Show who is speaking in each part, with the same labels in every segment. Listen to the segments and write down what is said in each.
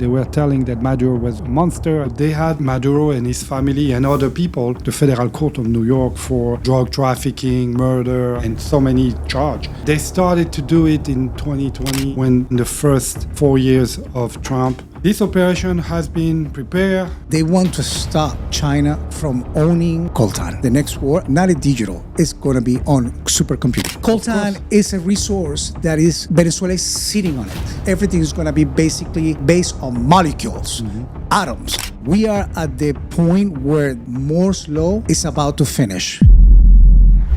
Speaker 1: They were telling that Maduro was a monster. They had Maduro and his family and other people, the Federal Court of New York, for drug trafficking, murder, and so many charges. They started to do it in 2020 when in the first 4 years of Trump. This operation has been prepared.
Speaker 2: They want to stop China from owning Coltan. The next war, not a digital, is going to be on supercomputing. Coltan is a resource that is Venezuela is sitting on it. Everything is going to be basically based on molecules, atoms. We are at the point where Moore's law is about to finish.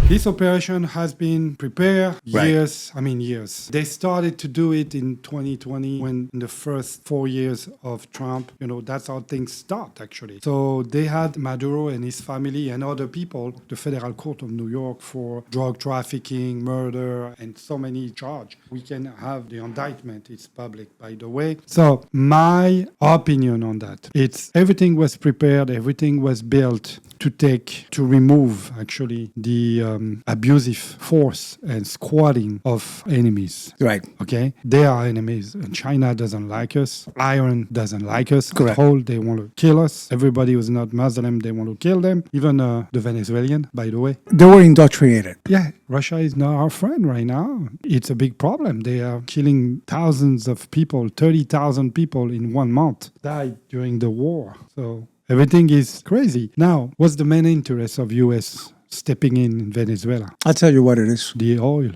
Speaker 1: This operation has been prepared years. They started to do it in 2020 when in the first 4 years of Trump, that's how things start actually. So they had Maduro and his family and other people, the Federal Court of New York, for drug trafficking, murder, and so many charges. We can have the indictment. It's public, by the way. So my opinion on that, it's everything was prepared, everything was built to remove actually the abusive force and squatting of enemies.
Speaker 2: Right.
Speaker 1: Okay? They are enemies. And China doesn't like us. Iran doesn't like us.
Speaker 2: Correct.
Speaker 1: They want to kill us. Everybody who's not Muslim, they want to kill them. Even the Venezuelan, by the way.
Speaker 2: They were indoctrinated.
Speaker 1: Yeah, Russia is not our friend right now. It's a big problem. They are killing thousands of people, 30,000 people in 1 month died during the war. So everything is crazy. Now, what's the main interest of U.S. stepping in Venezuela?
Speaker 2: I'll tell you what it is.
Speaker 1: The oil.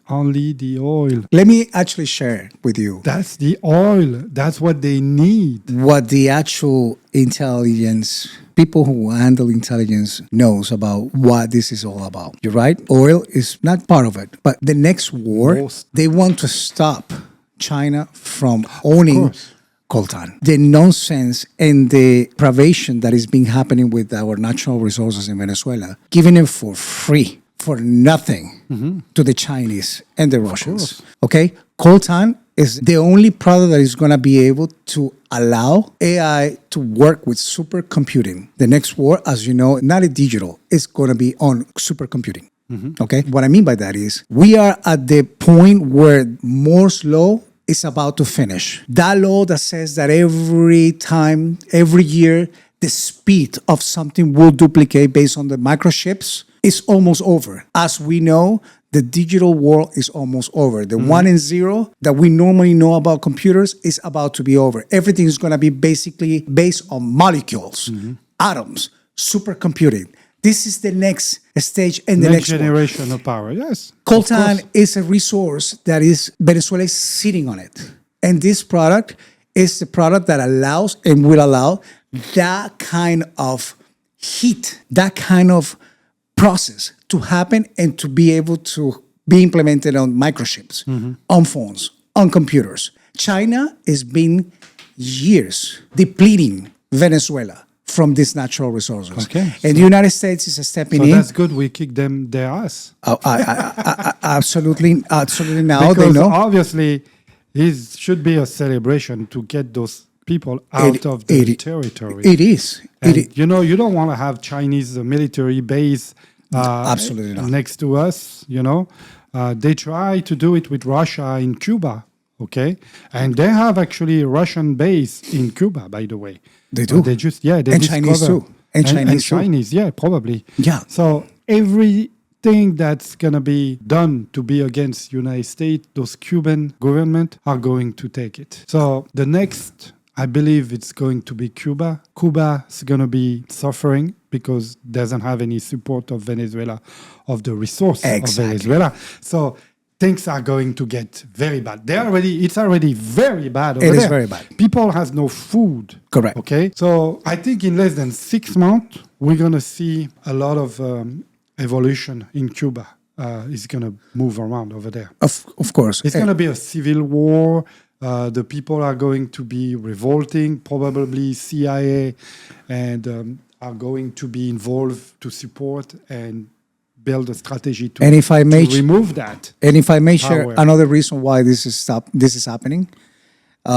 Speaker 1: Only the oil.
Speaker 2: Let me actually share with you.
Speaker 1: That's the oil. That's what they need.
Speaker 2: What the actual intelligence, people who handle intelligence knows about what this is all about. You're right. Oil is not part of it. But the next war, they want to stop China from owning Coltan. The nonsense and the privation that is being happening with our natural resources in Venezuela, giving them for free, for nothing to the Chinese and the Russians. Okay? Coltan is the only product that is going to be able to allow AI to work with supercomputing. The next war, as you know, not a digital, it's going to be on supercomputing. Okay? What I mean by that is we are at the point where Moore's law is about to finish. That law that says that every time, every year, the speed of something will duplicate based on the microchips is almost over. As we know, the digital world is almost over. The 1 and 0 that we normally know about computers is about to be over. Everything is going to be basically based on molecules, atoms, supercomputing. This is the next stage and the next
Speaker 1: generation of power, yes.
Speaker 2: Coltan is a resource that is Venezuela is sitting on it. And this product is the product that allows and will allow that kind of heat, that kind of process to happen and to be able to be implemented on microchips, on phones, on computers. China has been years depleting Venezuela from these natural resources.
Speaker 1: Okay.
Speaker 2: And the United States is stepping in.
Speaker 1: So that's good. We kick them their ass.
Speaker 2: Absolutely now
Speaker 1: because
Speaker 2: they know.
Speaker 1: Obviously, it should be a celebration to get those people out of the territory.
Speaker 2: It is.
Speaker 1: You don't want to have Chinese military base
Speaker 2: absolutely not.
Speaker 1: next to us. They try to do it with Russia in Cuba. Okay, and they have actually a Russian base in Cuba, by the way.
Speaker 2: They do.
Speaker 1: They
Speaker 2: and Chinese too. And
Speaker 1: Chinese, yeah, probably.
Speaker 2: Yeah.
Speaker 1: So everything that's going to be done to be against United States, those Cuban government are going to take it. So the next, I believe it's going to be Cuba. Cuba is going to be suffering because it doesn't have any support of Venezuela, of the resource of Venezuela. So things are going to get very bad. It's already very bad over there.
Speaker 2: It is very bad.
Speaker 1: People has no food.
Speaker 2: Correct.
Speaker 1: Okay. So I think in less than 6 months, we're going to see a lot of evolution in Cuba. It's going to move around over there.
Speaker 2: Of course.
Speaker 1: It's going to be a civil war. The people are going to be revolting, probably CIA, and are going to be involved to support and build a strategy to remove that.
Speaker 2: And if I may share another reason why this is happening,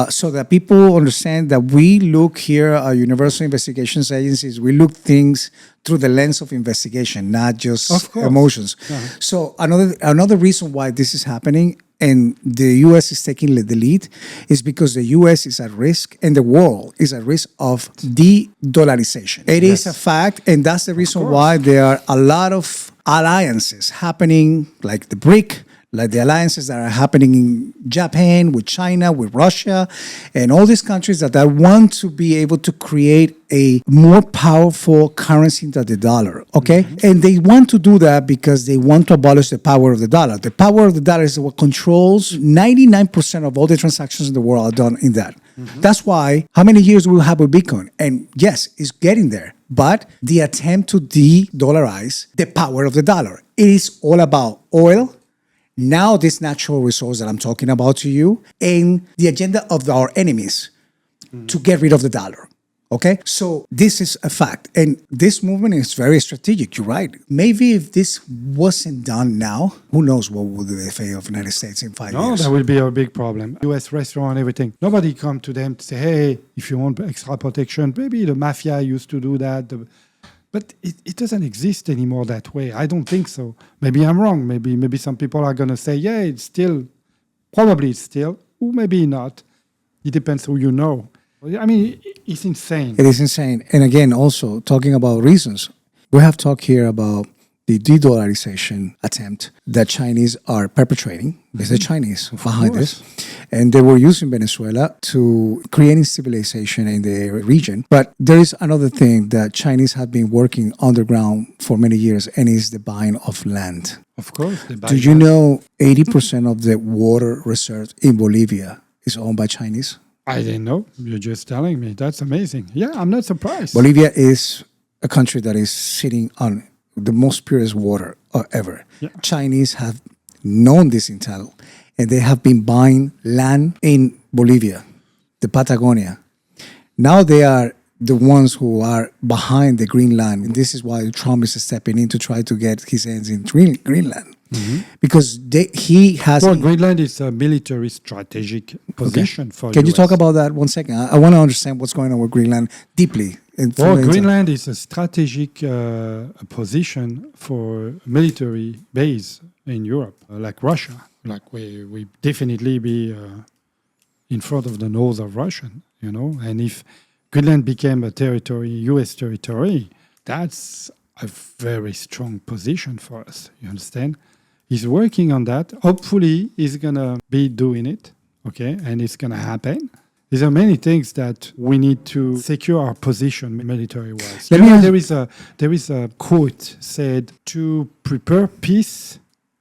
Speaker 2: so that people understand that we look here at Universal Investigations Agencies, we look things through the lens of investigation, not just emotions. So another reason why this is happening and the U.S. is taking the lead is because the U.S. is at risk and the world is at risk of de-dollarization. It is a fact, and that's the reason why there are a lot of alliances happening, like the BRIC, like the alliances that are happening in Japan, with China, with Russia, and all these countries that want to be able to create a more powerful currency than the dollar, okay? Mm-hmm. And they want to do that because they want to abolish the power of the dollar. The power of the dollar is what controls 99% of all the transactions in the world are done in that. Mm-hmm. That's why, how many years we'll have with Bitcoin? And yes, it's getting there. But the attempt to de-dollarize the power of the dollar, it is all about oil, now this natural resource that I'm talking about to you, and the agenda of our enemies to get rid of the dollar. Okay? So this is a fact. And this movement is very strategic. You're right. Maybe if this wasn't done now, who knows what would the fate of the United States in 5 years?
Speaker 1: No, that will be a big problem. U.S. restaurant, everything. Nobody come to them to say, hey, if you want extra protection, maybe the mafia used to do that. But it doesn't exist anymore that way. I don't think so. Maybe I'm wrong. Maybe some people are going to say, yeah, it's still, probably it's still, or maybe not. It depends who you know. I mean, it's insane.
Speaker 2: It is insane. And again, also talking about reasons, we have talked here about the de-dollarization attempt that Chinese are perpetrating. There's the Chinese behind this. And they were using Venezuela to creating civilization in the region. But there is another thing that Chinese have been working underground for many years, and is the buying of land.
Speaker 1: Of course.
Speaker 2: Do you know 80% of the water reserves in Bolivia is owned by Chinese?
Speaker 1: I didn't know. You're just telling me. That's amazing. Yeah, I'm not surprised.
Speaker 2: Bolivia is a country that is sitting on the most purest water ever. Yeah. Chinese have known this intel, and they have been buying land in Bolivia, the Patagonia. Now they are the ones who are behind the Greenland. And this is why Trump is stepping in to try to get his hands in Greenland. Mm-hmm. Because he has...
Speaker 1: Well, Greenland is a military strategic position for
Speaker 2: Can
Speaker 1: US.
Speaker 2: you talk about that 1 second? I want to understand what's going on with Greenland deeply.
Speaker 1: Well, Greenland is a strategic position for military base in Europe, like Russia. Like we definitely be in front of the nose of Russia, you know. And if Greenland became a territory, U.S. territory, that's a very strong position for us. You understand? He's working on that. Hopefully, he's gonna be doing it. Okay, and it's gonna happen. There are many things that we need to secure our position military-wise. There is a quote said, to prepare peace,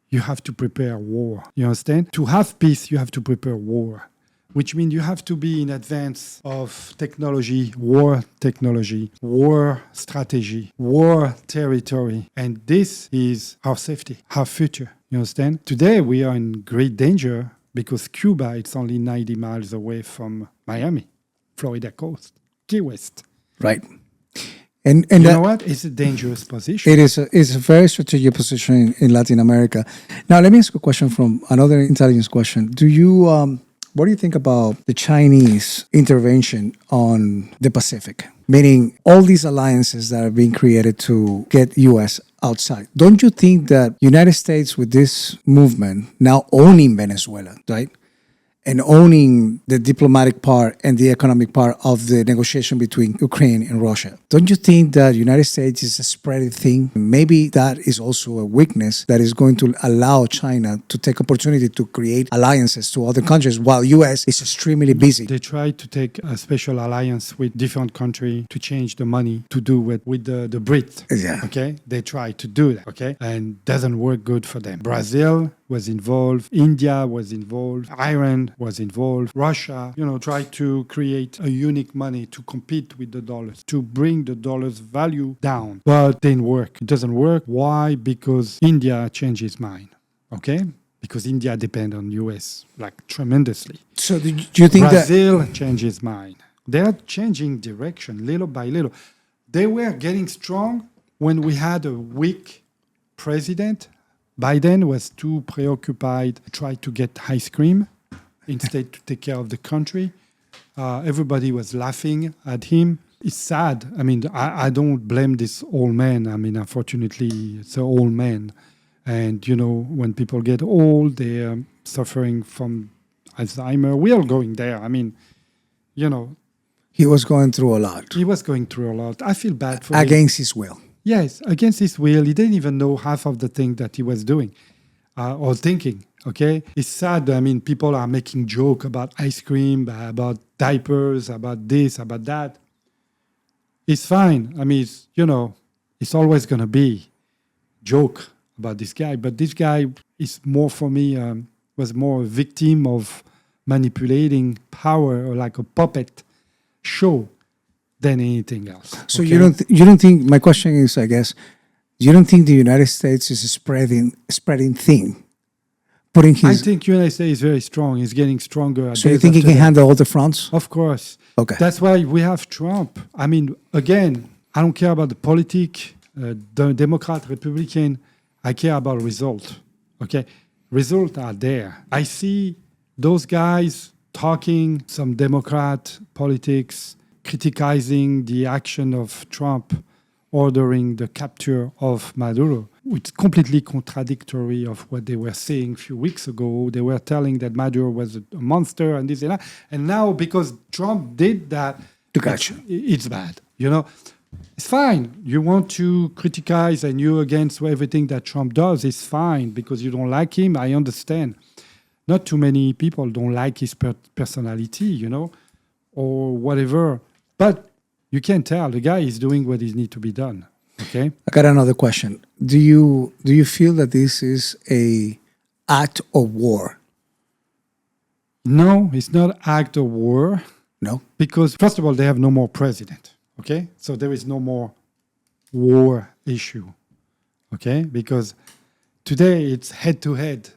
Speaker 1: you have to prepare war. You understand? To have peace, you have to prepare war, which means you have to be in advance of technology, war strategy, war territory. And this is our safety, our future. You understand? Today, we are in great danger because Cuba, it's only 90 miles away from Miami, Florida coast, Key West.
Speaker 2: Right. And
Speaker 1: you know what? It's a dangerous position.
Speaker 2: It's a very strategic position in Latin America. Now, let me ask a question from another intelligence question. What do you think about the Chinese intervention on the Pacific? Meaning all these alliances that are being created to get U.S. outside. Don't you think that United States with this movement now owning Venezuela, right? And owning the diplomatic part and the economic part of the negotiation between Ukraine and Russia. Don't you think that the United States is a spreading thing? Maybe that is also a weakness that is going to allow China to take opportunity to create alliances to other countries while U.S. is extremely busy.
Speaker 1: They try to take a special alliance with different countries to change the money to do with the Brits.
Speaker 2: Yeah.
Speaker 1: Okay? They try to do that. Okay? And doesn't work good for them. Brazil was involved. India was involved. Iran was involved. Russia, tried to create a unique money to compete with the dollars, to bring the dollar's value down. But it didn't work. It doesn't work. Why? Because India changed its mind. Okay? Because India depends on US tremendously.
Speaker 2: So do you think
Speaker 1: Brazil changed its mind. They are changing direction little by little. They were getting strong when we had a weak president. Biden was too preoccupied to try to get ice cream instead to take care of the country. Everybody was laughing at him. It's sad. I mean, I don't blame this old man. I mean, unfortunately, it's an old man. And, when people get old, they suffering from Alzheimer. We are going there. I mean, you know,
Speaker 2: He was going through a lot
Speaker 1: he was going through a lot. I feel bad for him.
Speaker 2: against his will.
Speaker 1: Yes, against his will. He didn't even know half of the thing that he was doing or thinking. Okay, it's sad. I mean, people are making joke about ice cream, about diapers, about this, about that. It's fine. I mean, it's, you know, it's always gonna be joke about this guy. But this guy is more for me was more a victim of manipulating power or like a puppet show than anything else.
Speaker 2: So
Speaker 1: okay?
Speaker 2: you don't think, my question is, I guess, you don't think the United States is a spreading thing, putting
Speaker 1: I
Speaker 2: his.
Speaker 1: think United States is very strong. It's getting stronger.
Speaker 2: So you
Speaker 1: days
Speaker 2: think he
Speaker 1: after
Speaker 2: can
Speaker 1: day.
Speaker 2: handle all the fronts?
Speaker 1: Of course.
Speaker 2: Okay.
Speaker 1: That's why we have Trump. I mean, again, I don't care about the politic, the Democrat, Republican. I care about result. Okay, results are there. I see those guys talking, some Democrat politics, criticizing the action of Trump, ordering the capture of Maduro. It's completely contradictory of what they were saying a few weeks ago. They were telling that Maduro was a monster and this and that. And now because Trump did that,
Speaker 2: Took action.
Speaker 1: it's bad. You know, it's fine. You want to criticize and you're against everything that Trump does. It's fine because you don't like him. I understand. Not too many people don't like his personality, you know, or whatever. But you can tell the guy is doing what is need to be done. Okay.
Speaker 2: I got another question. Do you feel that this is a act of war?
Speaker 1: No, it's not act of war
Speaker 2: No.
Speaker 1: because first of all, they have no more president. Okay. So there is no more war issue. Okay. Because today it's head to head.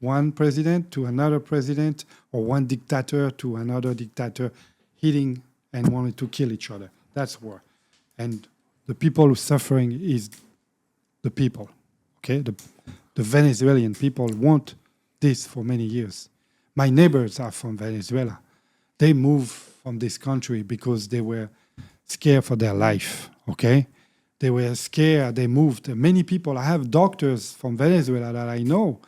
Speaker 1: One president to another president or one dictator to another dictator hitting and wanting to kill each other. That's war. And the people who are suffering is the people. Okay? The Venezuelan people want this for many years. My neighbors are from Venezuela. They moved from this country because they were scared for their life. Okay? They were scared. They moved. Many people, I have doctors from Venezuela that I know.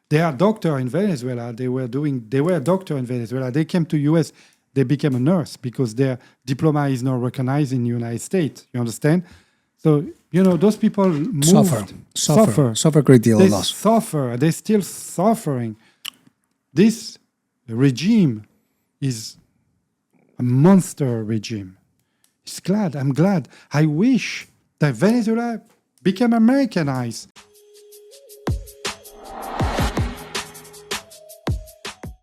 Speaker 1: They are doctor in Venezuela. They were a doctor in Venezuela. They came to US. They became a nurse because their diploma is not recognized in the United States. You understand? So, you know, those people moved,
Speaker 2: Suffer a great deal
Speaker 1: they
Speaker 2: of loss.
Speaker 1: suffer. They're still suffering. This regime is a monster regime. I'm glad. I wish that Venezuela became Americanized.